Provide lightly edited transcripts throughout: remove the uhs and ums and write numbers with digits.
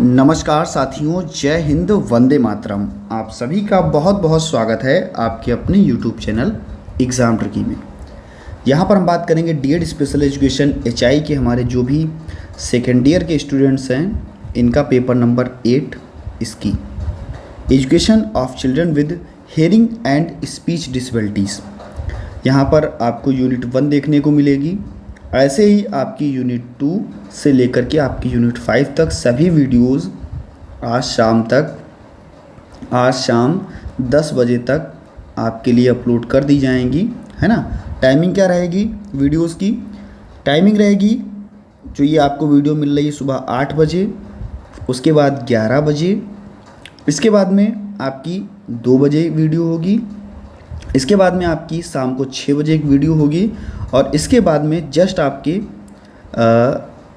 नमस्कार साथियों, जय हिंद, वंदे मातरम। आप सभी का बहुत बहुत स्वागत है आपके अपने YouTube चैनल एग्ज़ाम ट्रिकी में। यहाँ पर हम बात करेंगे डीएड स्पेशल एजुकेशन एचआई के हमारे जो भी सेकेंड ईयर के स्टूडेंट्स हैं, इनका पेपर नंबर 8 इसकी education of children with hearing and speech disabilities. यहाँ पर आपको यूनिट 1 देखने को मिलेगी। ऐसे ही आपकी यूनिट 2 से लेकर के आपकी यूनिट 5 तक सभी वीडियोस आज शाम 10 बजे तक आपके लिए अपलोड कर दी जाएंगी, है ना। टाइमिंग क्या रहेगी वीडियोस की? टाइमिंग रहेगी, जो ये आपको वीडियो मिल रही है सुबह 8 बजे, उसके बाद 11 बजे, इसके बाद में आपकी 2 बजे वीडियो होगी, इसके बाद में आपकी शाम को 6 बजे एक वीडियो होगी, और इसके बाद में जस्ट आपके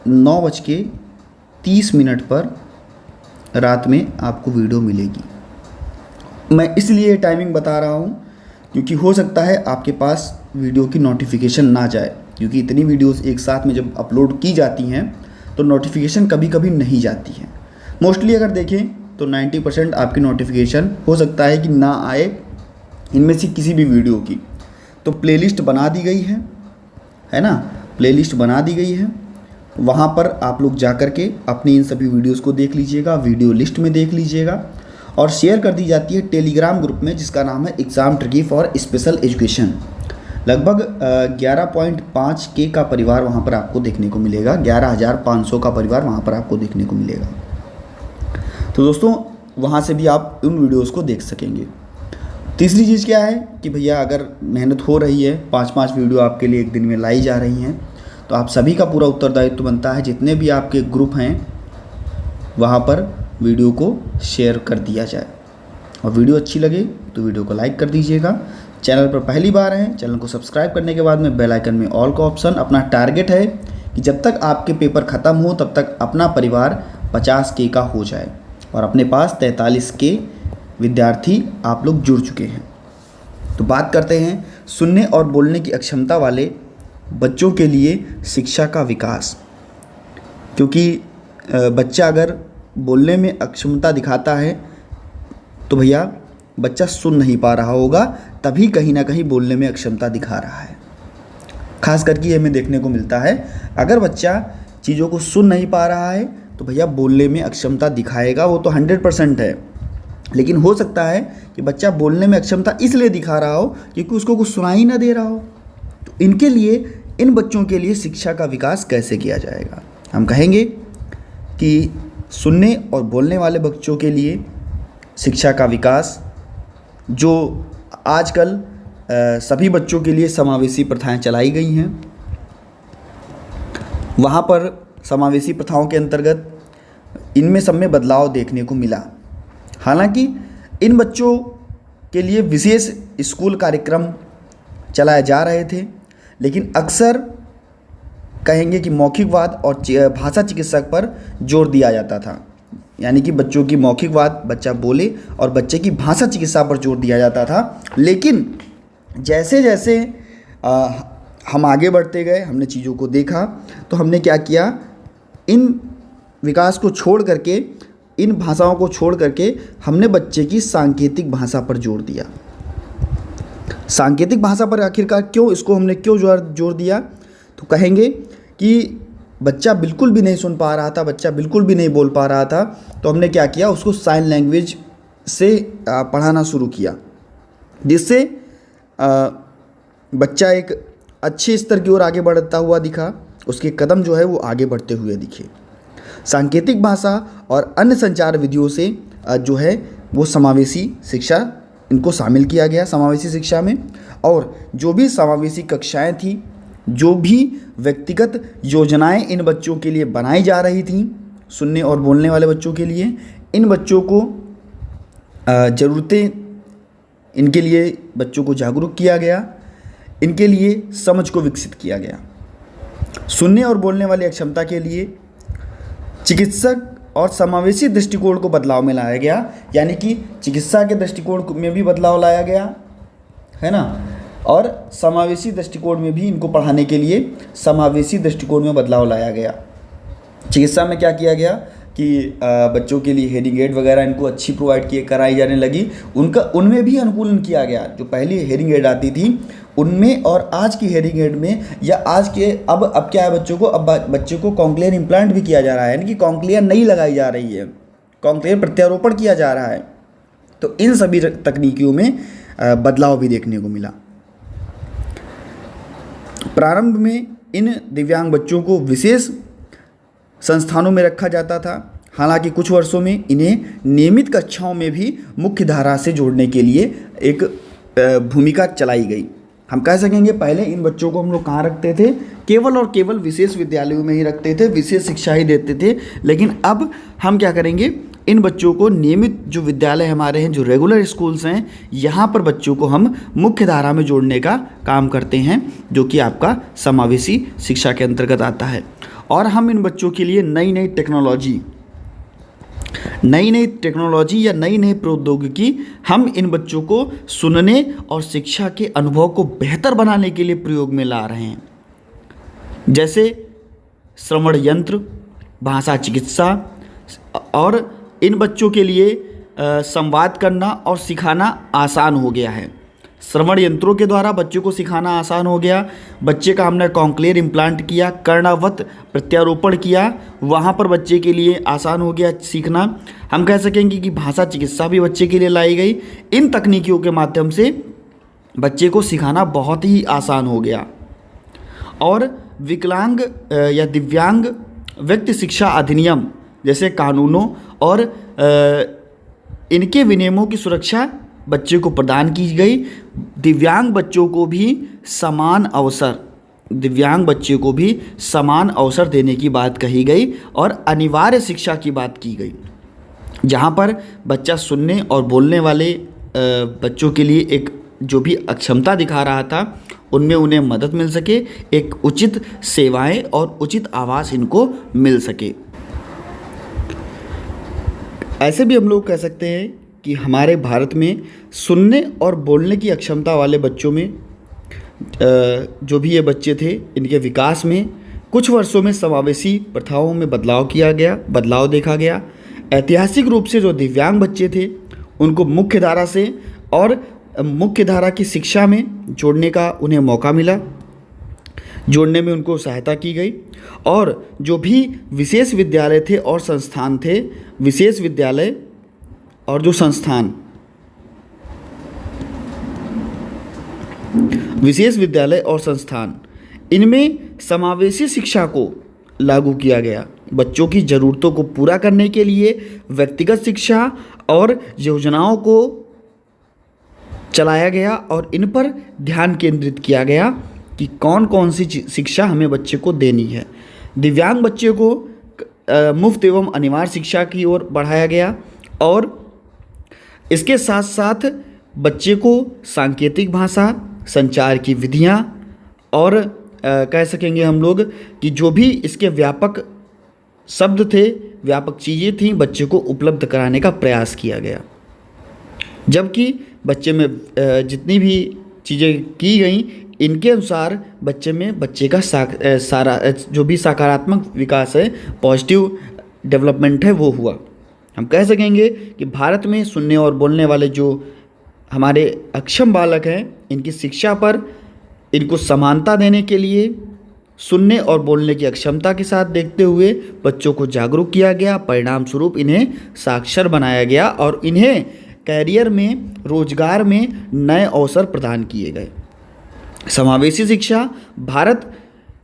9:30 पर रात में आपको वीडियो मिलेगी। मैं इसलिए टाइमिंग बता रहा हूँ क्योंकि हो सकता है आपके पास वीडियो की नोटिफिकेशन ना जाए, क्योंकि इतनी वीडियोस एक साथ में जब अपलोड की जाती हैं तो नोटिफिकेशन कभी कभी नहीं जाती है। मोस्टली अगर देखें तो 90% आपकी नोटिफिकेशन हो सकता है कि ना आए इनमें से किसी भी वीडियो की। तो प्लेलिस्ट बना दी गई है ना, प्लेलिस्ट बना दी गई है। वहाँ पर आप लोग जा कर के अपनी इन सभी वीडियोस को देख लीजिएगा, वीडियो लिस्ट में देख लीजिएगा, और शेयर कर दी जाती है टेलीग्राम ग्रुप में जिसका नाम है exam tricky for special education. लगभग 11.5 के का परिवार वहाँ पर आपको देखने को मिलेगा, 11,500 का परिवार वहाँ पर आपको देखने को मिलेगा। तो दोस्तों वहाँ से भी आप उन वीडियोज़ को देख सकेंगे। तीसरी चीज़ क्या है कि भैया अगर मेहनत हो रही है, 5-5 वीडियो आपके लिए एक दिन में लाई जा रही हैं, तो आप सभी का पूरा उत्तरदायित्व बनता है जितने भी आपके ग्रुप हैं वहाँ पर वीडियो को शेयर कर दिया जाए। और वीडियो अच्छी लगे तो वीडियो को लाइक कर दीजिएगा। चैनल पर पहली बार हैं, चैनल को सब्सक्राइब करने के बाद में बेल आइकन में ऑल का ऑप्शन। अपना टारगेट है कि जब तक आपके पेपर ख़त्म हो तब तक अपना परिवार 50K का हो जाए, और अपने पास 43K विद्यार्थी आप लोग जुड़ चुके हैं। तो बात करते हैं सुनने और बोलने की अक्षमता वाले बच्चों के लिए शिक्षा का विकास। क्योंकि बच्चा अगर बोलने में अक्षमता दिखाता है तो भैया बच्चा सुन नहीं पा रहा होगा, तभी कहीं ना कहीं बोलने में अक्षमता दिखा रहा है। खास करके ये हमें देखने को मिलता है, अगर बच्चा चीज़ों को सुन नहीं पा रहा है तो भैया बोलने में अक्षमता दिखाएगा, वो तो 100% है। लेकिन हो सकता है कि बच्चा बोलने में अक्षमता इसलिए दिखा रहा हो क्योंकि उसको कुछ सुनाई ना दे रहा हो। तो इनके लिए, इन बच्चों के लिए शिक्षा का विकास कैसे किया जाएगा? हम कहेंगे कि सुनने और बोलने वाले बच्चों के लिए शिक्षा का विकास, जो आजकल सभी बच्चों के लिए समावेशी प्रथाएं चलाई गई हैं, वहाँ पर समावेशी प्रथाओं के अंतर्गत इनमें सब में बदलाव देखने को मिला। हालांकि इन बच्चों के लिए विशेष स्कूल कार्यक्रम चलाए जा रहे थे, लेकिन अक्सर कहेंगे कि मौखिकवाद और भाषा चिकित्सक पर जोर दिया जाता था। यानी कि बच्चों की मौखिकवाद बच्चा बोले और बच्चे की भाषा चिकित्सा पर जोर दिया जाता था। लेकिन जैसे जैसे हम आगे बढ़ते गए, हमने चीज़ों को देखा, तो हमने क्या किया, इन विकास को छोड़ करके, इन भाषाओं को छोड़ करके हमने बच्चे की सांकेतिक भाषा पर जोर दिया। सांकेतिक भाषा पर आखिरकार क्यों, इसको हमने क्यों जोर दिया? तो कहेंगे कि बच्चा बिल्कुल भी नहीं सुन पा रहा था, बच्चा बिल्कुल भी नहीं बोल पा रहा था, तो हमने क्या किया, उसको साइन लैंग्वेज से पढ़ाना शुरू किया, जिससे बच्चा एक अच्छे स्तर की ओर आगे बढ़ता हुआ दिखा, उसके कदम जो है वो आगे बढ़ते हुए दिखे। सांकेतिक भाषा और अन्य संचार विधियों से जो है वो समावेशी शिक्षा, इनको शामिल किया गया समावेशी शिक्षा में। और जो भी समावेशी कक्षाएं थी, जो भी व्यक्तिगत योजनाएं इन बच्चों के लिए बनाई जा रही थी, सुनने और बोलने वाले बच्चों के लिए, इन बच्चों को ज़रूरतें, इनके लिए बच्चों को जागरूक किया गया, इनके लिए समझ को विकसित किया गया। सुनने और बोलने वाली अक्षमता के लिए चिकित्सक और समावेशी दृष्टिकोण को बदलाव में लाया गया, यानी कि चिकित्सा के दृष्टिकोण में भी बदलाव लाया गया, है ना, और समावेशी दृष्टिकोण में भी इनको पढ़ाने के लिए समावेशी दृष्टिकोण में बदलाव लाया गया। चिकित्सा में क्या किया गया कि बच्चों के लिए हेयरिंग एड वगैरह इनको अच्छी प्रोवाइड कराई जाने लगी, उनमें भी अनुकूलन किया गया। जो पहली हेयरिंग एड आती थी उनमें और आज की हेयरिंग एड में, या आज के अब क्या है बच्चों को, अब बच्चे को कॉन्क्लियर इम्प्लांट भी किया जा रहा है, यानी कि कॉन्क्लियर नहीं लगाई जा रही है, कॉन्क्लियर प्रत्यारोपण किया जा रहा है। तो इन सभी तकनीकियों में बदलाव भी देखने को मिला। प्रारंभ में इन दिव्यांग बच्चों को विशेष संस्थानों में रखा जाता था, हालांकि कुछ वर्षों में इन्हें नियमित कक्षाओं में भी मुख्य धारा से जोड़ने के लिए एक भूमिका चलाई गई। हम कह सकेंगे पहले इन बच्चों को हम लोग कहाँ रखते थे, केवल और केवल विशेष विद्यालयों में ही रखते थे, विशेष शिक्षा ही देते थे। लेकिन अब हम क्या करेंगे, इन बच्चों को नियमित जो विद्यालय हमारे हैं, जो रेगुलर स्कूल्स हैं, यहाँ पर बच्चों को हम मुख्य धारा में जोड़ने का काम करते हैं, जो कि आपका समावेशी शिक्षा के अंतर्गत आता है। और हम इन बच्चों के लिए नई नई टेक्नोलॉजी या नई नई प्रौद्योगिकी हम इन बच्चों को सुनने और शिक्षा के अनुभव को बेहतर बनाने के लिए प्रयोग में ला रहे हैं। जैसे श्रवण यंत्र, भाषा चिकित्सा, और इन बच्चों के लिए संवाद करना और सिखाना आसान हो गया है। श्रवण यंत्रों के द्वारा बच्चों को सिखाना आसान हो गया। बच्चे का हमने कॉन्क्लियर इम्प्लांट किया, कर्णावत प्रत्यारोपण किया, वहाँ पर बच्चे के लिए आसान हो गया सीखना। हम कह सकेंगे कि भाषा चिकित्सा भी बच्चे के लिए लाई गई। इन तकनीकियों के माध्यम से बच्चे को सिखाना बहुत ही आसान हो गया। और विकलांग या दिव्यांग व्यक्ति शिक्षा अधिनियम जैसे कानूनों और इनके विनियमों की सुरक्षा बच्चे को प्रदान की गई। दिव्यांग बच्चों को भी समान अवसर देने की बात कही गई और अनिवार्य शिक्षा की बात की गई, जहाँ पर बच्चा सुनने और बोलने वाले बच्चों के लिए एक जो भी अक्षमता दिखा रहा था उनमें उन्हें मदद मिल सके, एक उचित सेवाएं और उचित आवास इनको मिल सके। ऐसे भी हम लोग कह सकते हैं कि हमारे भारत में सुनने और बोलने की अक्षमता वाले बच्चों में जो भी ये बच्चे थे, इनके विकास में कुछ वर्षों में समावेशी प्रथाओं में बदलाव देखा गया। ऐतिहासिक रूप से जो दिव्यांग बच्चे थे उनको मुख्य धारा से और मुख्य धारा की शिक्षा में जोड़ने का उन्हें मौका मिला, जोड़ने में उनको सहायता की गई। और जो भी विशेष विद्यालय थे और संस्थान थे, विशेष विद्यालय और जो संस्थान, इनमें समावेशी शिक्षा को लागू किया गया। बच्चों की ज़रूरतों को पूरा करने के लिए व्यक्तिगत शिक्षा और योजनाओं को चलाया गया और इन पर ध्यान केंद्रित किया गया कि कौन कौन सी शिक्षा हमें बच्चे को देनी है। दिव्यांग बच्चे को मुफ्त एवं अनिवार्य शिक्षा की ओर बढ़ाया गया और इसके साथ साथ बच्चे को सांकेतिक भाषा, संचार की विधियाँ और कह सकेंगे हम लोग कि जो भी इसके व्यापक शब्द थे, व्यापक चीज़ें थीं, बच्चे को उपलब्ध कराने का प्रयास किया गया। जबकि बच्चे में जितनी भी चीज़ें की गई, इनके अनुसार बच्चे का सारा जो भी सकारात्मक विकास है, पॉजिटिव डेवलपमेंट है, वो हुआ। हम कह सकेंगे कि भारत में सुनने और बोलने वाले जो हमारे अक्षम बालक हैं, इनकी शिक्षा पर इनको समानता देने के लिए सुनने और बोलने की अक्षमता के साथ देखते हुए बच्चों को जागरूक किया गया। परिणाम स्वरूप इन्हें साक्षर बनाया गया और इन्हें कैरियर में, रोजगार में नए अवसर प्रदान किए गए। समावेशी शिक्षा भारत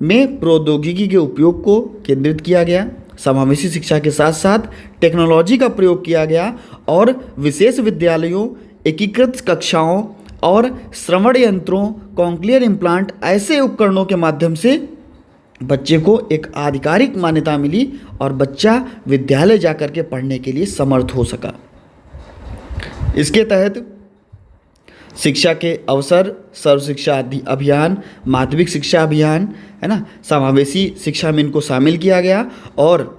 में प्रौद्योगिकी के उपयोग को केंद्रित किया गया। समावेशी शिक्षा के साथ साथ टेक्नोलॉजी का प्रयोग किया गया और विशेष विद्यालयों, एकीकृत कक्षाओं और श्रवण यंत्रों, कॉन्क्लियर इम्प्लांट ऐसे उपकरणों के माध्यम से बच्चे को एक आधिकारिक मान्यता मिली और बच्चा विद्यालय जाकर के पढ़ने के लिए समर्थ हो सका। इसके तहत शिक्षा के अवसर, सर्व शिक्षा अभियान, माध्यमिक शिक्षा अभियान, है ना, समावेशी शिक्षा में इनको शामिल किया गया और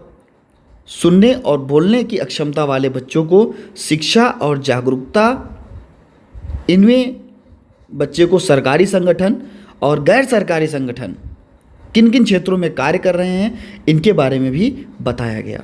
सुनने और बोलने की अक्षमता वाले बच्चों को शिक्षा और जागरूकता, इनमें बच्चे को सरकारी संगठन और गैर सरकारी संगठन किन किन क्षेत्रों में कार्य कर रहे हैं, इनके बारे में भी बताया गया।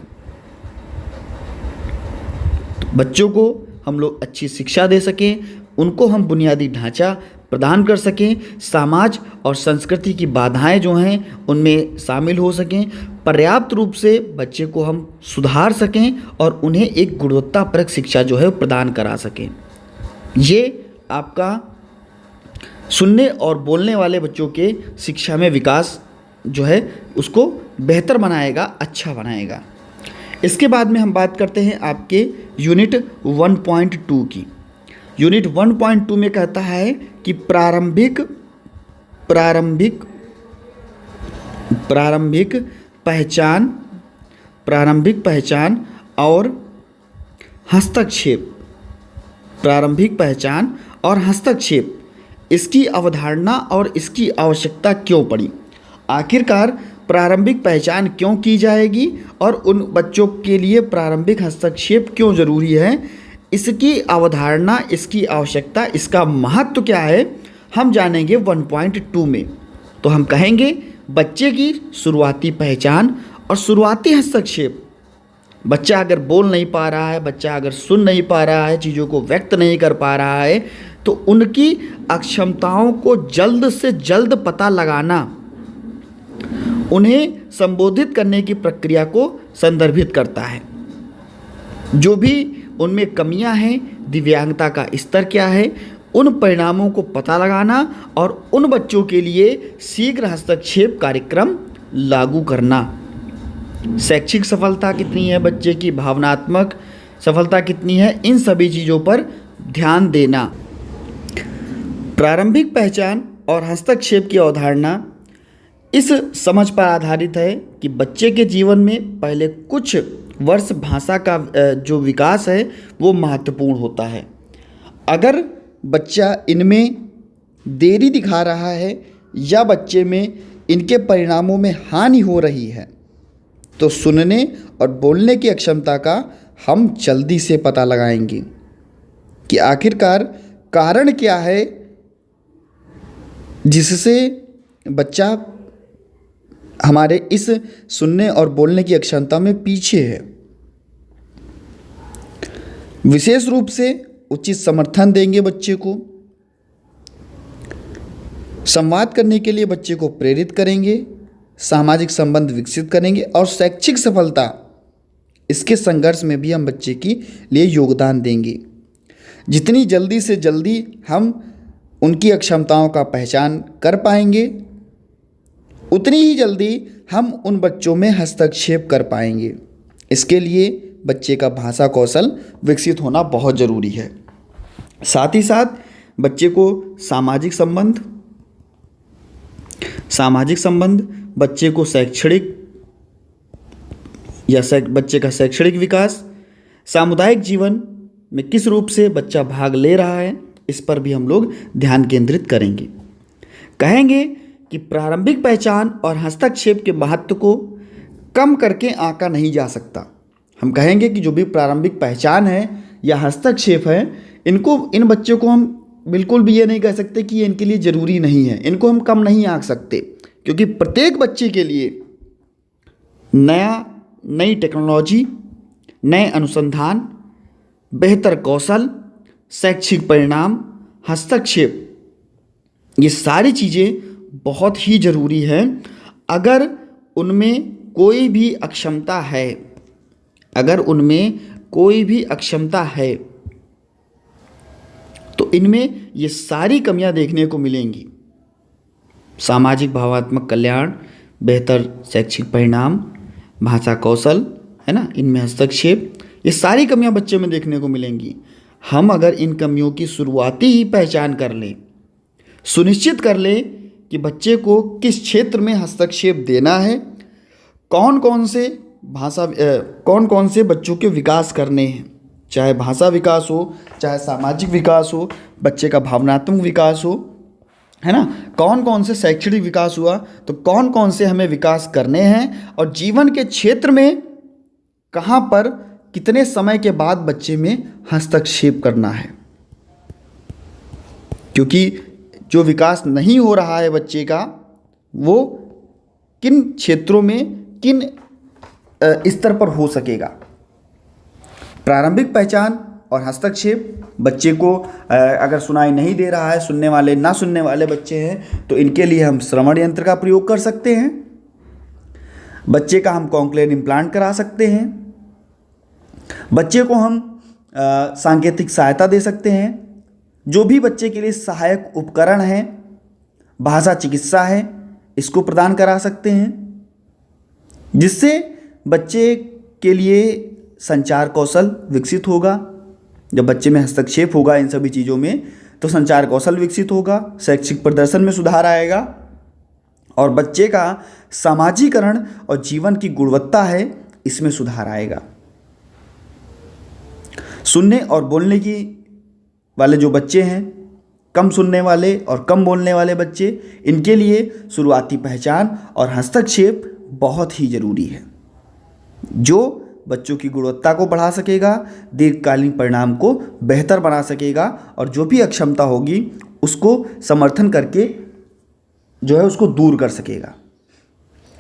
बच्चों को हम लोग अच्छी शिक्षा दे सकें, उनको हम बुनियादी ढांचा प्रदान कर सकें, समाज और संस्कृति की बाधाएं जो हैं उनमें शामिल हो सकें, पर्याप्त रूप से बच्चे को हम सुधार सकें और उन्हें एक गुणवत्तापरक शिक्षा जो है वो प्रदान करा सकें। ये आपका सुनने और बोलने वाले बच्चों के शिक्षा में विकास जो है उसको बेहतर बनाएगा, अच्छा बनाएगा। इसके बाद में हम बात करते हैं आपके यूनिट 1.2 की। यूनिट 1.2 में कहता है कि प्रारंभिक पहचान और हस्तक्षेप, प्रारंभिक पहचान और हस्तक्षेप, इसकी अवधारणा और इसकी आवश्यकता क्यों पड़ी। आखिरकार प्रारंभिक पहचान क्यों की जाएगी और उन बच्चों के लिए प्रारंभिक हस्तक्षेप क्यों ज़रूरी है, इसकी अवधारणा, इसकी आवश्यकता, इसका महत्व क्या है, हम जानेंगे 1.2 में। तो हम कहेंगे बच्चे की शुरुआती पहचान और शुरुआती हस्तक्षेप। बच्चा अगर बोल नहीं पा रहा है, बच्चा अगर सुन नहीं पा रहा है, चीज़ों को व्यक्त नहीं कर पा रहा है, तो उनकी अक्षमताओं को जल्द से जल्द पता लगाना उन्हें संबोधित करने की प्रक्रिया को संदर्भित करता है। जो भी उनमें कमियां हैं, दिव्यांगता का स्तर क्या है, उन परिणामों को पता लगाना और उन बच्चों के लिए शीघ्र हस्तक्षेप कार्यक्रम लागू करना। शैक्षिक सफलता कितनी है बच्चे की, भावनात्मक सफलता कितनी है, इन सभी चीज़ों पर ध्यान देना। प्रारंभिक पहचान और हस्तक्षेप की अवधारणा इस समझ पर आधारित है कि बच्चे के जीवन में पहले कुछ वर्ष भाषा का जो विकास है वो महत्वपूर्ण होता है। अगर बच्चा इनमें देरी दिखा रहा है या बच्चे में इनके परिणामों में हानि हो रही है, तो सुनने और बोलने की अक्षमता का हम जल्दी से पता लगाएंगे कि आखिरकार कारण क्या है जिससे बच्चा हमारे इस सुनने और बोलने की अक्षमता में पीछे है। विशेष रूप से उचित समर्थन देंगे बच्चे को, संवाद करने के लिए बच्चे को प्रेरित करेंगे, सामाजिक संबंध विकसित करेंगे और शैक्षिक सफलता इसके संघर्ष में भी हम बच्चे के लिए योगदान देंगे। जितनी जल्दी से जल्दी हम उनकी अक्षमताओं का पहचान कर पाएंगे, उतनी ही जल्दी हम उन बच्चों में हस्तक्षेप कर पाएंगे। इसके लिए बच्चे का भाषा कौशल विकसित होना बहुत ज़रूरी है। साथ ही साथ बच्चे को सामाजिक संबंध, बच्चे को बच्चे का शैक्षणिक विकास, सामुदायिक जीवन में किस रूप से बच्चा भाग ले रहा है, इस पर भी हम लोग ध्यान केंद्रित करेंगे। कहेंगे कि प्रारंभिक पहचान और हस्तक्षेप के महत्व को कम करके आंका नहीं जा सकता। हम कहेंगे कि जो भी प्रारंभिक पहचान है या हस्तक्षेप है, इन बच्चों को हम बिल्कुल भी ये नहीं कह सकते कि ये इनके लिए ज़रूरी नहीं है, इनको हम कम नहीं आंक सकते, क्योंकि प्रत्येक बच्चे के लिए नई टेक्नोलॉजी, नए अनुसंधान, बेहतर कौशल, शैक्षिक परिणाम, हस्तक्षेप, ये सारी चीज़ें बहुत ही ज़रूरी है। अगर उनमें कोई भी अक्षमता है, तो इनमें ये सारी कमियां देखने को मिलेंगी। सामाजिक भावात्मक कल्याण, बेहतर शैक्षिक परिणाम, भाषा कौशल, है ना, इनमें हस्तक्षेप, ये सारी कमियां बच्चे में देखने को मिलेंगी। हम अगर इन कमियों की शुरुआती ही पहचान कर लें, सुनिश्चित कर लें कि बच्चे को किस क्षेत्र में हस्तक्षेप देना है, कौन कौन से बच्चों के विकास करने हैं, चाहे भाषा विकास हो, चाहे सामाजिक विकास हो, बच्चे का भावनात्मक विकास हो, है ना, कौन कौन से शैक्षणिक विकास हुआ, तो कौन कौन से हमें विकास करने हैं और जीवन के क्षेत्र में कहाँ पर कितने समय के बाद बच्चे में हस्तक्षेप करना है। क्योंकि जो विकास नहीं हो रहा है बच्चे का, वो किन क्षेत्रों में, किन स्तर पर हो सकेगा। प्रारंभिक पहचान और हस्तक्षेप। बच्चे को अगर सुनाई नहीं दे रहा है, सुनने वाले ना सुनने वाले बच्चे हैं, तो इनके लिए हम श्रवण यंत्र का प्रयोग कर सकते हैं। बच्चे का हम कॉन्क्लेयर इम्प्लांट करा सकते हैं। बच्चे को हम सांकेतिक सहायता दे सकते हैं। जो भी बच्चे के लिए सहायक उपकरण हैं, भाषा चिकित्सा है, इसको प्रदान करा सकते हैं, जिससे बच्चे के लिए संचार कौशल विकसित होगा। जब बच्चे में हस्तक्षेप होगा इन सभी चीज़ों में, तो संचार कौशल विकसित होगा, शैक्षिक प्रदर्शन में सुधार आएगा और बच्चे का सामाजिकरण और जीवन की गुणवत्ता है, इसमें सुधार आएगा। सुनने और बोलने की वाले जो बच्चे हैं, कम सुनने वाले और कम बोलने वाले बच्चे, इनके लिए शुरुआती पहचान और हस्तक्षेप बहुत ही ज़रूरी है, जो बच्चों की गुणवत्ता को बढ़ा सकेगा, दीर्घकालीन परिणाम को बेहतर बना सकेगा और जो भी अक्षमता होगी उसको समर्थन करके जो है उसको दूर कर सकेगा।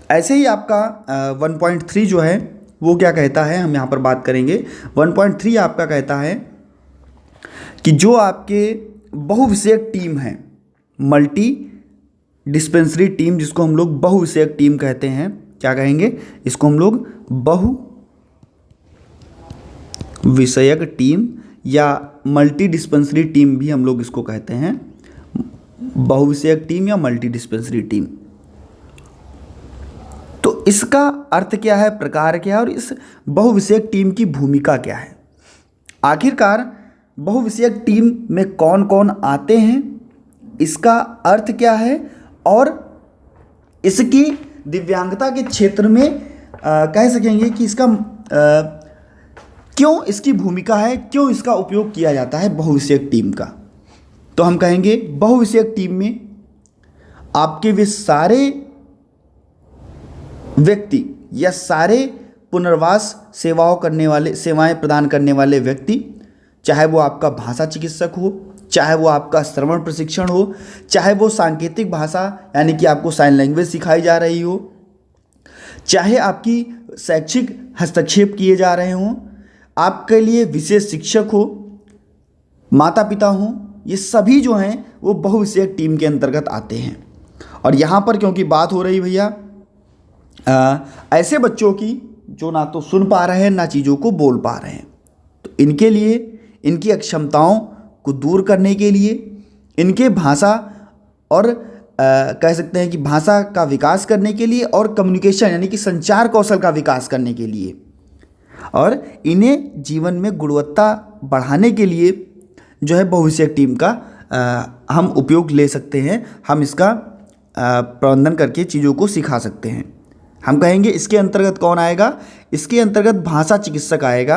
ऐसे ही आपका 1.3 जो है वो क्या कहता है, हम यहाँ पर बात करेंगे। 1.3 आपका कहता है कि जो आपके बहुविषयक टीम है, मल्टी डिस्पेंसरी टीम, जिसको हम लोग बहुविषयक टीम कहते हैं, क्या कहेंगे इसको हम लोग, बहुविषयक टीम या मल्टी डिस्पेंसरी टीम भी हम लोग इसको कहते हैं, बहुविषयक टीम या मल्टी डिस्पेंसरी टीम। तो इसका अर्थ क्या है, प्रकार क्या है और इस बहुविषयक टीम की भूमिका क्या है। आखिरकार बहुविषयक टीम में कौन कौन आते हैं, इसका अर्थ क्या है और इसकी दिव्यांगता के क्षेत्र में कह सकेंगे कि इसका क्यों इसकी भूमिका है, क्यों इसका उपयोग किया जाता है बहुविषयक टीम का। तो हम कहेंगे बहुविषयक टीम में आपके वे सारे व्यक्ति या सारे पुनर्वास सेवाएं प्रदान करने वाले व्यक्ति, चाहे वो आपका भाषा चिकित्सक हो, चाहे वो आपका श्रवण प्रशिक्षण हो, चाहे वो सांकेतिक भाषा यानी कि आपको साइन लैंग्वेज सिखाई जा रही हो, चाहे आपकी शैक्षिक हस्तक्षेप किए जा रहे हों, आपके लिए विशेष शिक्षक हो, माता पिता हों, ये सभी जो हैं वो बहुविषयक टीम के अंतर्गत आते हैं। और यहाँ पर क्योंकि बात हो रही भैया ऐसे बच्चों की जो ना तो सुन पा रहे हैं ना चीज़ों को बोल पा रहे हैं, तो इनके लिए इनकी अक्षमताओं को दूर करने के लिए, इनके भाषा और कह सकते हैं कि भाषा का विकास करने के लिए और कम्युनिकेशन यानी कि संचार कौशल का विकास करने के लिए और इन्हें जीवन में गुणवत्ता बढ़ाने के लिए जो है बहुविषयक टीम का हम उपयोग ले सकते हैं। हम इसका प्रबंधन करके चीज़ों को सिखा सकते हैं। हम कहेंगे इसके अंतर्गत कौन आएगा, इसके अंतर्गत भाषा चिकित्सक आएगा,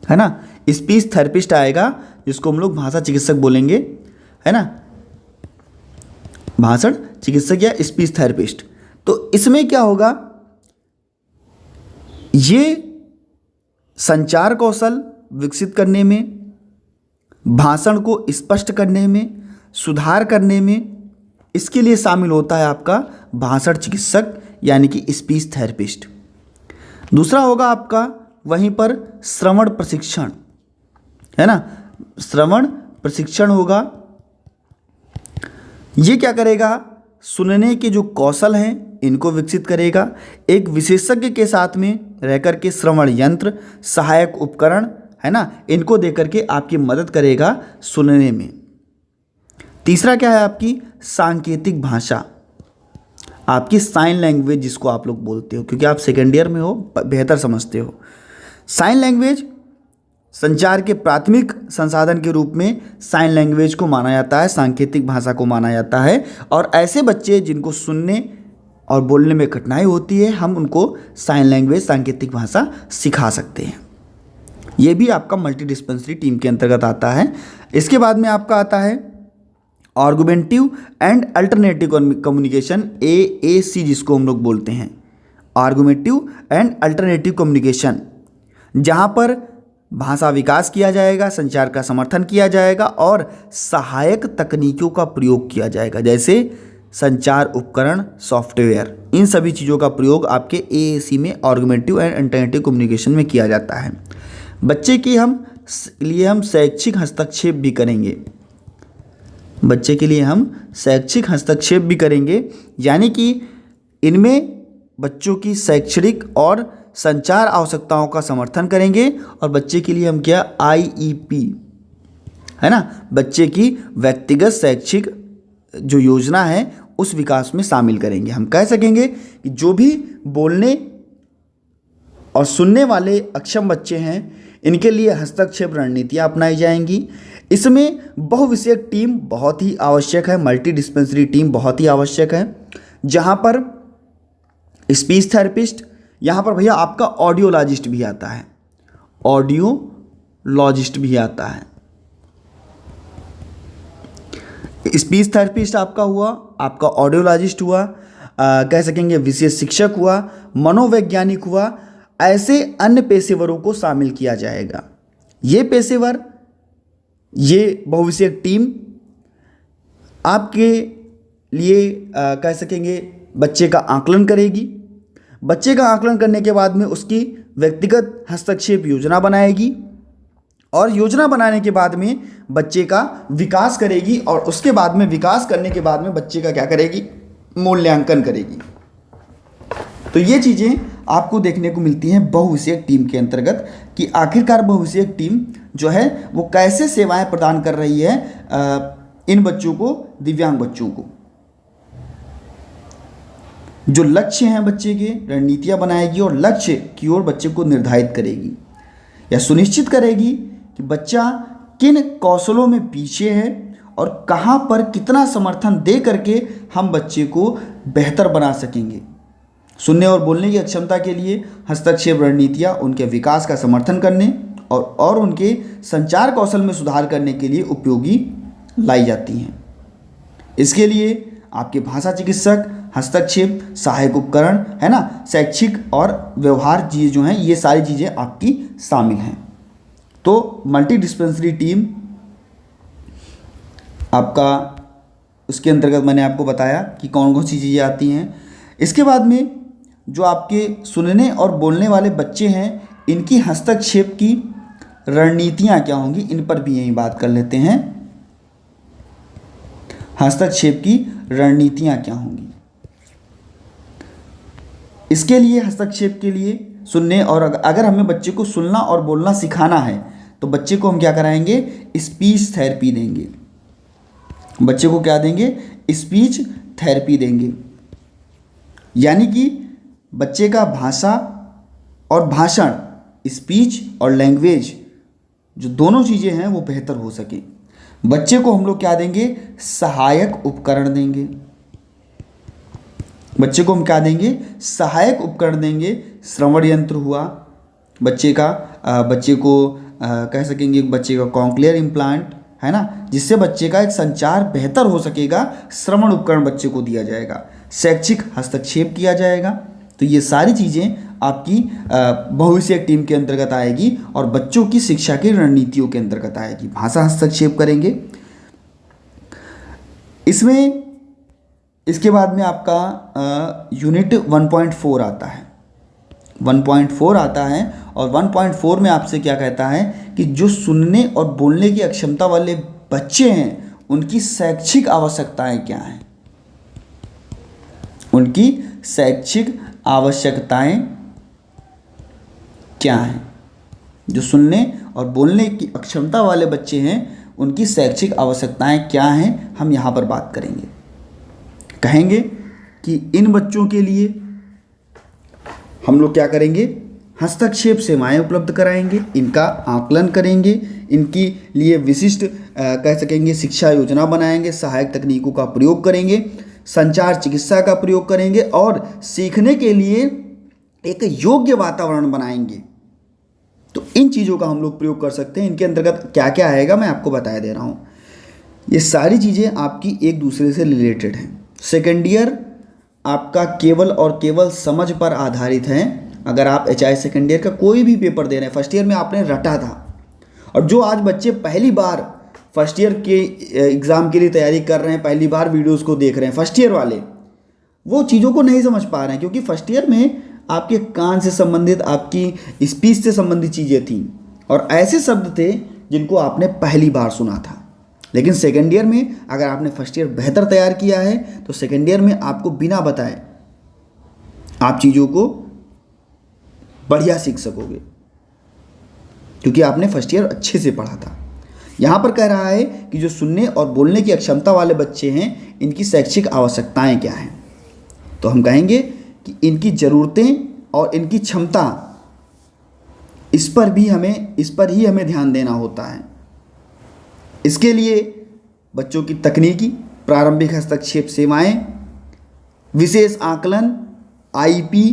है ना, स्पीच थेरेपिस्ट आएगा, जिसको हम लोग भाषा चिकित्सक बोलेंगे, है ना, भाषण चिकित्सक या स्पीच थेरेपिस्ट। तो इसमें क्या होगा, ये संचार कौशल विकसित करने में, भाषण को स्पष्ट करने में, सुधार करने में, इसके लिए शामिल होता है आपका भाषण चिकित्सक यानी कि स्पीच थेरेपिस्ट। दूसरा होगा आपका वहीं पर श्रवण प्रशिक्षण, है ना, श्रवण प्रशिक्षण होगा। ये क्या करेगा, सुनने के जो कौशल हैं इनको विकसित करेगा। एक विशेषज्ञ के साथ में रह कर के श्रवण यंत्र, सहायक उपकरण, है ना, इनको दे करके आपकी मदद करेगा सुनने में। तीसरा क्या है, आपकी सांकेतिक भाषा, आपकी साइन लैंग्वेज जिसको आप लोग बोलते हो, क्योंकि आप सेकेंड ईयर में हो, बेहतर समझते हो। साइन लैंग्वेज संचार के प्राथमिक संसाधन के रूप में साइन लैंग्वेज को माना जाता है, सांकेतिक भाषा को माना जाता है। और ऐसे बच्चे जिनको सुनने और बोलने में कठिनाई होती है, हम उनको साइन लैंग्वेज सांकेतिक भाषा सिखा सकते हैं। ये भी आपका मल्टी डिस्पेंसरी टीम के अंतर्गत आता है। इसके बाद में आपका आता है आर्गुमेंटिव एंड अल्टरनेटिव कम्युनिकेशन, AAC जिसको हम लोग बोलते हैं, आर्गुमेंटिव एंड अल्टरनेटिव कम्युनिकेशन, जहाँ पर भाषा विकास किया जाएगा, संचार का समर्थन किया जाएगा और सहायक तकनीकों का प्रयोग किया जाएगा, जैसे संचार उपकरण, सॉफ्टवेयर, इन सभी चीज़ों का प्रयोग आपके AAC में आर्गुमेंटिव एंड अल्टरनेटिव कम्युनिकेशन में किया जाता है। बच्चे की लिए हम शैक्षिक हस्तक्षेप भी करेंगे। बच्चे के लिए हम शैक्षिक हस्तक्षेप भी करेंगे, यानी कि इनमें बच्चों की शैक्षणिक और संचार आवश्यकताओं का समर्थन करेंगे। और बच्चे के लिए हम क्या, IEP है ना, बच्चे की व्यक्तिगत शैक्षिक जो योजना है उस विकास में शामिल करेंगे। हम कह सकेंगे कि जो भी बोलने और सुनने वाले अक्षम बच्चे हैं, इनके लिए हस्तक्षेप रणनीतियाँ अपनाई जाएंगी। इसमें बहुविषयक टीम बहुत ही आवश्यक है, मल्टी डिस्पेंसरी टीम बहुत ही आवश्यक है, जहाँ पर स्पीच थेरेपिस्ट, यहाँ पर भैया आपका ऑडियोलॉजिस्ट भी आता है, ऑडियोलॉजिस्ट भी आता है। स्पीच थेरेपिस्ट आपका हुआ, आपका ऑडियोलॉजिस्ट हुआ, कह सकेंगे विशेष शिक्षक हुआ, मनोवैज्ञानिक हुआ, ऐसे अन्य पेशेवरों को शामिल किया जाएगा। ये पेशेवर, ये बहुविषयक टीम आपके लिए कह सकेंगे बच्चे का आकलन करेगी। बच्चे का आकलन करने के बाद में उसकी व्यक्तिगत हस्तक्षेप योजना बनाएगी, और योजना बनाने के बाद में बच्चे का विकास करेगी, और उसके बाद में विकास करने के बाद में बच्चे का क्या करेगी, मूल्यांकन करेगी। तो ये चीज़ें आपको देखने को मिलती हैं बहुविषयक टीम के अंतर्गत, कि आखिरकार बहुविषयक टीम जो है वो कैसे सेवाएं प्रदान कर रही है इन बच्चों को, दिव्यांग बच्चों को। जो लक्ष्य हैं बच्चे के, रणनीतियां बनाएगी और लक्ष्य की ओर बच्चे को निर्धारित करेगी, या सुनिश्चित करेगी कि बच्चा किन कौशलों में पीछे है और कहाँ पर कितना समर्थन दे करके हम बच्चे को बेहतर बना सकेंगे। सुनने और बोलने की अक्षमता के लिए हस्तक्षेप रणनीतियाँ उनके विकास का समर्थन करने और उनके संचार कौशल में सुधार करने के लिए उपयोगी लाई जाती हैं। इसके लिए आपके भाषा चिकित्सक, हस्तक्षेप सहायक उपकरण है ना, शैक्षिक और व्यवहार चीज़ जो हैं, ये सारी चीज़ें आपकी शामिल हैं। तो मल्टी डिस्पेंसरी टीम आपका, उसके अंतर्गत मैंने आपको बताया कि कौन कौन सी चीज़ें आती हैं। इसके बाद में जो आपके सुनने और बोलने वाले बच्चे हैं, इनकी हस्तक्षेप की रणनीतियाँ क्या होंगी, इन पर भी यही बात कर लेते हैं। हस्तक्षेप की रणनीतियाँ क्या होंगी। इसके लिए हस्तक्षेप के लिए सुनने, और अगर हमें बच्चे को सुनना और बोलना सिखाना है तो बच्चे को हम क्या कराएंगे, स्पीच थेरेपी देंगे। बच्चे को क्या देंगे, स्पीच थेरेपी देंगे, यानी कि बच्चे का भाषा और भाषण, स्पीच और लैंग्वेज, जो दोनों चीज़ें हैं वो बेहतर हो सके। बच्चे को हम लोग क्या देंगे, सहायक उपकरण देंगे। बच्चे को हम क्या देंगे, सहायक उपकरण देंगे। श्रवण यंत्र हुआ बच्चे का, बच्चे को कह सकेंगे बच्चे का कॉन्क्लियर इम्प्लांट है ना, जिससे बच्चे का एक संचार बेहतर हो सकेगा। श्रवण उपकरण बच्चे को दिया जाएगा। शैक्षिक हस्तक्षेप किया जाएगा। तो ये सारी चीज़ें आपकी बहुविषयक टीम के अंतर्गत आएगी और बच्चों की शिक्षा की रणनीतियों के अंतर्गत आएगी। भाषा हस्तक्षेप करेंगे इसमें। इसके बाद में आपका यूनिट 1.4 आता है। 1.4 आता है और 1.4 में आपसे क्या कहता है कि जो सुनने और बोलने की अक्षमता वाले बच्चे हैं उनकी शैक्षिक आवश्यकताएं क्या हैं। उनकी शैक्षिक आवश्यकताएं क्या हैं। जो सुनने और बोलने की अक्षमता वाले बच्चे हैं उनकी शैक्षिक आवश्यकताएं क्या हैं, हम यहाँ पर बात करेंगे। कहेंगे कि इन बच्चों के लिए हम लोग क्या करेंगे, हस्तक्षेप सेवाएं उपलब्ध कराएंगे, इनका आकलन करेंगे, इनकी लिए विशिष्ट कह सकेंगे शिक्षा योजना बनाएंगे, सहायक तकनीकों का प्रयोग करेंगे, संचार चिकित्सा का प्रयोग करेंगे और सीखने के लिए एक योग्य वातावरण बनाएंगे। तो इन चीज़ों का हम लोग प्रयोग कर सकते हैं। इनके अंतर्गत क्या क्या आएगा मैं आपको बता दे रहा हूँ। ये सारी चीज़ें आपकी एक दूसरे से रिलेटेड हैं। सेकेंड ईयर आपका केवल और केवल समझ पर आधारित है। अगर आप HI सेकेंड ईयर का कोई भी पेपर दे रहे हैं, फर्स्ट ईयर में आपने रटा था और जो आज बच्चे पहली बार फर्स्ट ईयर के एग्ज़ाम के लिए तैयारी कर रहे हैं, पहली बार वीडियोस को देख रहे हैं, फर्स्ट ईयर वाले वो चीज़ों को नहीं समझ पा रहे हैं, क्योंकि फर्स्ट ईयर में आपके कान से संबंधित, आपकी स्पीच से संबंधित चीज़ें थी। और ऐसे शब्द थे जिनको आपने पहली बार सुना था। लेकिन सेकेंड ईयर में अगर आपने फर्स्ट ईयर बेहतर तैयार किया है तो सेकेंड ईयर में आपको बिना बताए आप चीज़ों को बढ़िया सीख सकोगे, क्योंकि आपने फर्स्ट ईयर अच्छे से पढ़ा था। यहाँ पर कह रहा है कि जो सुनने और बोलने की अक्षमता वाले बच्चे हैं, इनकी शैक्षिक आवश्यकताएं क्या हैं। तो हम कहेंगे कि इनकी ज़रूरतें और इनकी क्षमता, इस पर ही हमें ध्यान देना होता है। इसके लिए बच्चों की तकनीकी प्रारंभिक हस्तक्षेप सेवाएं, विशेष आकलन, आईपी,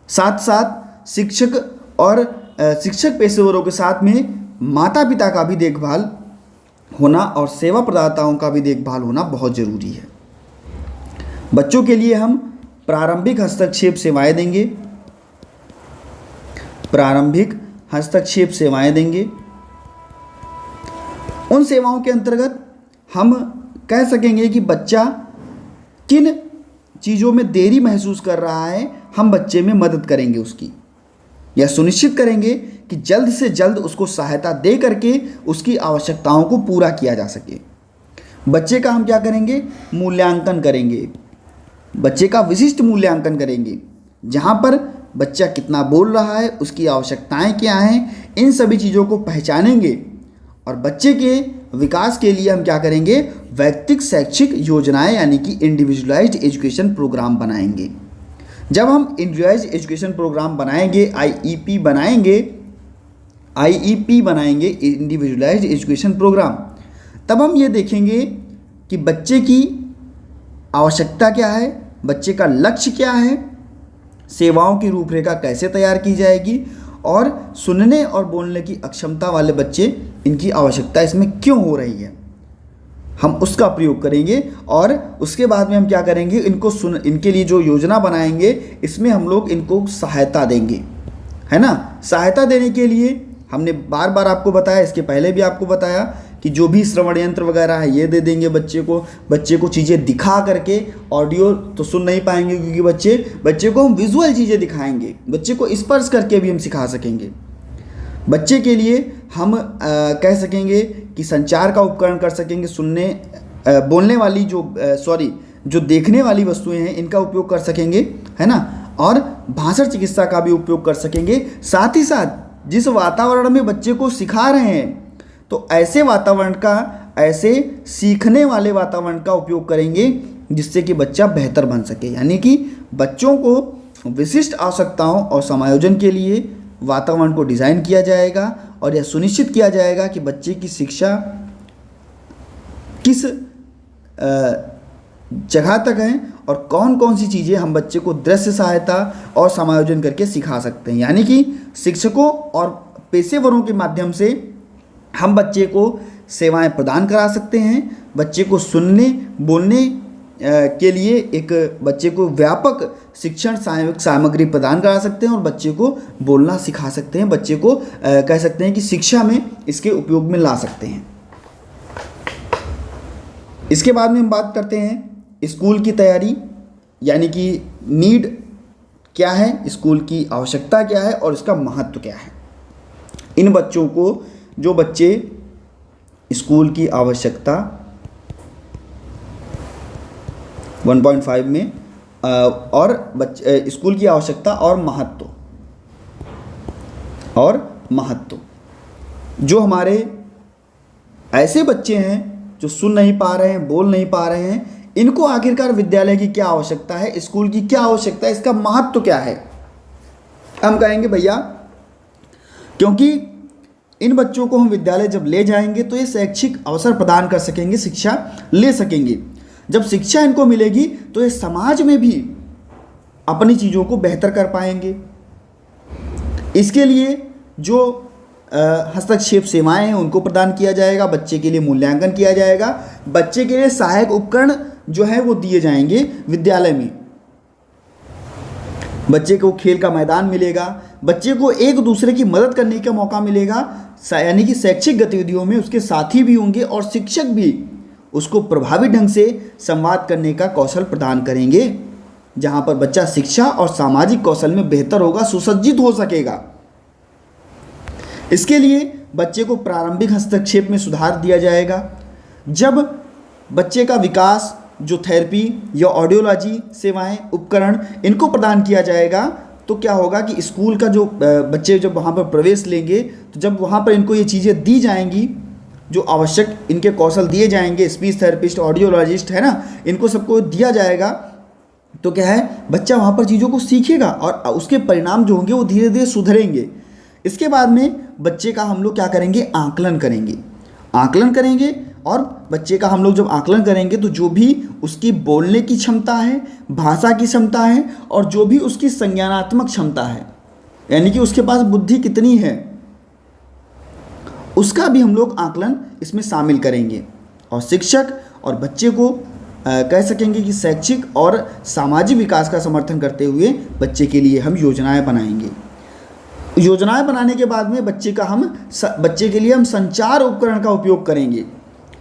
साथ साथ शिक्षक और शिक्षक पेशेवरों के साथ में माता पिता का भी देखभाल होना और सेवा प्रदाताओं का भी देखभाल होना बहुत ज़रूरी है। बच्चों के लिए हम प्रारंभिक हस्तक्षेप सेवाएं देंगे, उन सेवाओं के अंतर्गत हम कह सकेंगे कि बच्चा किन चीज़ों में देरी महसूस कर रहा है, हम बच्चे में मदद करेंगे उसकी, यह सुनिश्चित करेंगे कि जल्द से जल्द उसको सहायता दे करके उसकी आवश्यकताओं को पूरा किया जा सके। बच्चे का हम क्या करेंगे, मूल्यांकन करेंगे, बच्चे का विशिष्ट मूल्यांकन करेंगे, जहाँ पर बच्चा कितना बोल रहा है, उसकी आवश्यकताएं क्या हैं, इन सभी चीज़ों को पहचानेंगे। और बच्चे के विकास के लिए हम क्या करेंगे, व्यक्तिगत शैक्षिक योजनाएं यानी कि इंडिविजुअलाइज्ड एजुकेशन प्रोग्राम बनाएंगे। जब हम इंडिविजुअलाइज्ड एजुकेशन प्रोग्राम बनाएंगे, आईईपी बनाएंगे इंडिविजुअलाइज्ड एजुकेशन प्रोग्राम, तब हम ये देखेंगे कि बच्चे की आवश्यकता क्या है, बच्चे का लक्ष्य क्या है, सेवाओं की रूपरेखा कैसे तैयार की जाएगी, और सुनने और बोलने की अक्षमता वाले बच्चे, इनकी आवश्यकता इसमें क्यों हो रही है, हम उसका प्रयोग करेंगे। और उसके बाद में हम क्या करेंगे, इनके लिए जो योजना बनाएंगे, इसमें हम लोग इनको सहायता देंगे, है ना। सहायता देने के लिए हमने बार बार आपको बताया, इसके पहले भी आपको बताया कि जो भी श्रवण यंत्र वगैरह है ये दे देंगे बच्चे को चीज़ें दिखा करके। ऑडियो तो सुन नहीं पाएंगे क्योंकि बच्चे को हम विजुअल चीज़ें दिखाएंगे, बच्चे को स्पर्श करके भी हम सिखा सकेंगे। बच्चे के लिए हम कह सकेंगे कि संचार का उपकरण कर सकेंगे, बोलने वाली जो देखने वाली वस्तुएं हैं इनका उपयोग कर सकेंगे, है ना। और भाषण चिकित्सा का भी उपयोग कर सकेंगे। साथ ही साथ जिस वातावरण में बच्चे को सिखा रहे हैं, तो ऐसे सीखने वाले वातावरण का उपयोग करेंगे जिससे कि बच्चा बेहतर बन सके। यानी कि बच्चों को विशिष्ट आवश्यकताओं और समायोजन के लिए वातावरण को डिज़ाइन किया जाएगा और यह सुनिश्चित किया जाएगा कि बच्चे की शिक्षा किस जगह तक है और कौन कौन सी चीज़ें हम बच्चे को दृश्य सहायता और समायोजन करके सिखा सकते हैं। यानी कि शिक्षकों और पेशेवरों के माध्यम से हम बच्चे को सेवाएं प्रदान करा सकते हैं, बच्चे को सुनने बोलने के लिए एक बच्चे को व्यापक शिक्षण सामग्री प्रदान करा सकते हैं और बच्चे को बोलना सिखा सकते हैं, बच्चे को कह सकते हैं कि शिक्षा में इसके उपयोग में ला सकते हैं। इसके बाद में हम बात करते हैं स्कूल की तैयारी, यानी कि नीड क्या है, स्कूल की आवश्यकता क्या है और इसका महत्व क्या है। इन बच्चों को, जो बच्चे स्कूल की आवश्यकता 1.5 में और स्कूल की आवश्यकता और महत्व, जो हमारे ऐसे बच्चे हैं जो सुन नहीं पा रहे हैं, बोल नहीं पा रहे हैं, इनको आखिरकार विद्यालय की क्या आवश्यकता है, स्कूल की क्या आवश्यकता है, इसका महत्व क्या है। हम कहेंगे भैया, क्योंकि इन बच्चों को हम विद्यालय जब ले जाएंगे तो ये शैक्षिक अवसर प्रदान कर सकेंगे, शिक्षा ले सकेंगे। जब शिक्षा इनको मिलेगी तो ये समाज में भी अपनी चीज़ों को बेहतर कर पाएंगे। इसके लिए जो हस्तक्षेप सेवाएं हैं उनको प्रदान किया जाएगा, बच्चे के लिए मूल्यांकन किया जाएगा, बच्चे के लिए सहायक उपकरण जो है वो दिए जाएंगे विद्यालय में। बच्चे को खेल का मैदान मिलेगा, बच्चे को एक दूसरे की मदद करने का मौका मिलेगा, यानी कि शैक्षिक गतिविधियों में उसके साथी भी होंगे और शिक्षक भी उसको प्रभावी ढंग से संवाद करने का कौशल प्रदान करेंगे, जहां पर बच्चा शिक्षा और सामाजिक कौशल में बेहतर होगा, सुसज्जित हो सकेगा। इसके लिए बच्चे को प्रारंभिक हस्तक्षेप में सुधार दिया जाएगा। जब बच्चे का विकास जो थेरेपी या ऑडियोलॉजी सेवाएं, उपकरण इनको प्रदान किया जाएगा, तो क्या होगा कि स्कूल का जो बच्चे जब वहाँ पर प्रवेश लेंगे, तो जब वहाँ पर इनको ये चीज़ें दी जाएंगी, जो आवश्यक इनके कौशल दिए जाएंगे, स्पीच थेरेपिस्ट, ऑडियोलॉजिस्ट है ना, इनको सबको दिया जाएगा, तो क्या है, बच्चा वहाँ पर चीज़ों को सीखेगा और उसके परिणाम जो होंगे वो धीरे धीरे सुधरेंगे। इसके बाद में बच्चे का हम लोग क्या करेंगे, आकलन करेंगे और बच्चे का हम लोग जब आकलन करेंगे तो जो भी उसकी बोलने की क्षमता है, भाषा की क्षमता है और जो भी उसकी संज्ञानात्मक क्षमता है, यानी कि उसके पास बुद्धि कितनी है, उसका भी हम लोग आकलन इसमें शामिल करेंगे। और शिक्षक और बच्चे को कह सकेंगे कि शैक्षिक और सामाजिक विकास का समर्थन करते हुए बच्चे के लिए हम योजनाएं बनाएंगे। योजनाएं बनाने के बाद में बच्चे के लिए हम संचार उपकरण का उपयोग करेंगे।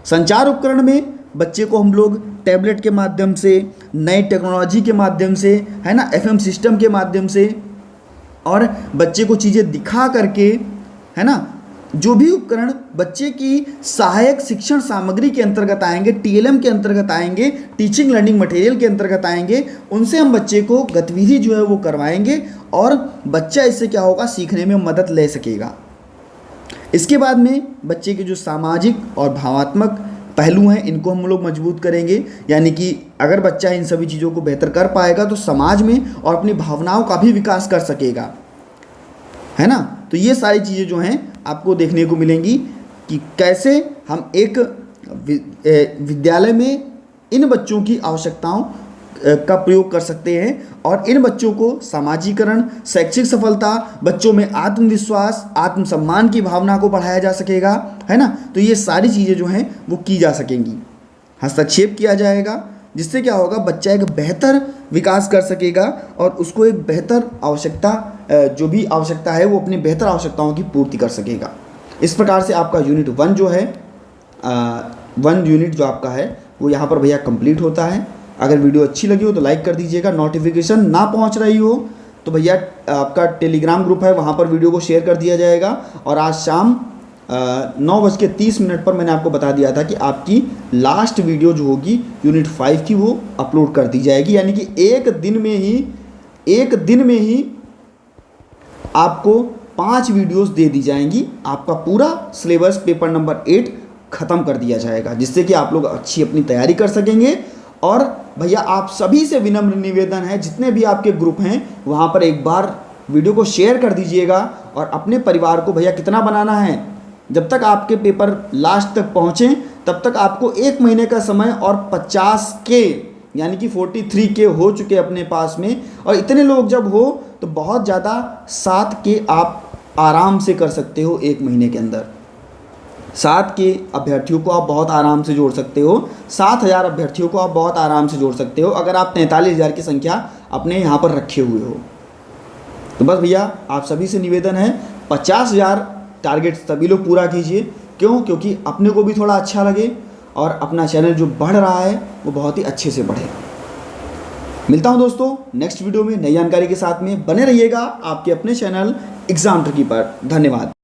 संचार उपकरण में बच्चे को हम लोग टैबलेट के माध्यम से, नए टेक्नोलॉजी के माध्यम से, है ना, FM सिस्टम के माध्यम से और बच्चे को चीज़ें दिखा करके, है ना, जो भी उपकरण बच्चे की सहायक शिक्षण सामग्री के अंतर्गत आएंगे, TLM के अंतर्गत आएंगे, टीचिंग लर्निंग मटेरियल के अंतर्गत आएंगे, उनसे हम बच्चे को गतिविधि जो है वो करवाएंगे और बच्चा इससे क्या होगा, सीखने में मदद ले सकेगा। इसके बाद में बच्चे के जो सामाजिक और भावात्मक पहलू हैं, इनको हम लोग मजबूत करेंगे, यानी कि अगर बच्चा इन सभी चीज़ों को बेहतर कर पाएगा तो समाज में और अपनी भावनाओं का भी विकास कर सकेगा, है ना। तो ये सारी चीज़ें जो हैं आपको देखने को मिलेंगी कि कैसे हम एक विद्यालय में इन बच्चों की आवश्यकताओं का प्रयोग कर सकते हैं और इन बच्चों को सामाजिकरण, शैक्षिक सफलता, बच्चों में आत्मविश्वास, आत्मसम्मान की भावना को बढ़ाया जा सकेगा, है ना। तो ये सारी चीज़ें जो हैं वो की जा सकेंगी। हस्तक्षेप किया जाएगा, जिससे क्या होगा, बच्चा एक बेहतर विकास कर सकेगा और उसको एक बेहतर जो भी आवश्यकता है वो अपनी बेहतर आवश्यकताओं की पूर्ति कर सकेगा। इस प्रकार से आपका यूनिट 1 जो है 1 यूनिट जो आपका है वो यहाँ पर भैया कंप्लीट होता है। अगर वीडियो अच्छी लगी हो तो लाइक कर दीजिएगा। नोटिफिकेशन ना पहुँच रही हो तो भैया आपका टेलीग्राम ग्रुप है, वहाँ पर वीडियो को शेयर कर दिया जाएगा। और आज शाम 9:30 पर मैंने आपको बता दिया था कि आपकी लास्ट वीडियो जो होगी यूनिट 5 की वो अपलोड कर दी जाएगी, यानी कि एक दिन में ही आपको 5 वीडियोस दे दी जाएंगी। आपका पूरा सिलेबस पेपर नंबर 8 ख़त्म कर दिया जाएगा, जिससे कि आप लोग अच्छी अपनी तैयारी कर सकेंगे। और भैया आप सभी से विनम्र निवेदन है, जितने भी आपके ग्रुप हैं वहाँ पर एक बार वीडियो को शेयर कर दीजिएगा। और अपने परिवार को भैया कितना बनाना है, जब तक आपके पेपर लास्ट तक पहुँचें तब तक आपको 1 महीने का समय और 50K यानी कि 43K हो चुके अपने पास में। और इतने लोग जब हो तो बहुत ज़्यादा 7K आप आराम से कर सकते हो 1 महीने के अंदर। 7K अभ्यर्थियों को आप बहुत आराम से जोड़ सकते हो, 7000 अभ्यर्थियों को आप बहुत आराम से जोड़ सकते हो अगर आप 43,000 की संख्या अपने यहाँ पर रखे हुए हो। तो बस भैया आप सभी से निवेदन है 50,000 टारगेट सभी लोग पूरा कीजिए। क्यों? क्योंकि अपने को भी थोड़ा अच्छा लगे और अपना चैनल जो बढ़ रहा है वो बहुत ही अच्छे से बढ़े। मिलता हूं दोस्तों नेक्स्ट वीडियो में नई जानकारी के साथ में। बने रहिएगा आपके अपने चैनल एग्जाम ट्रिकी पर। धन्यवाद।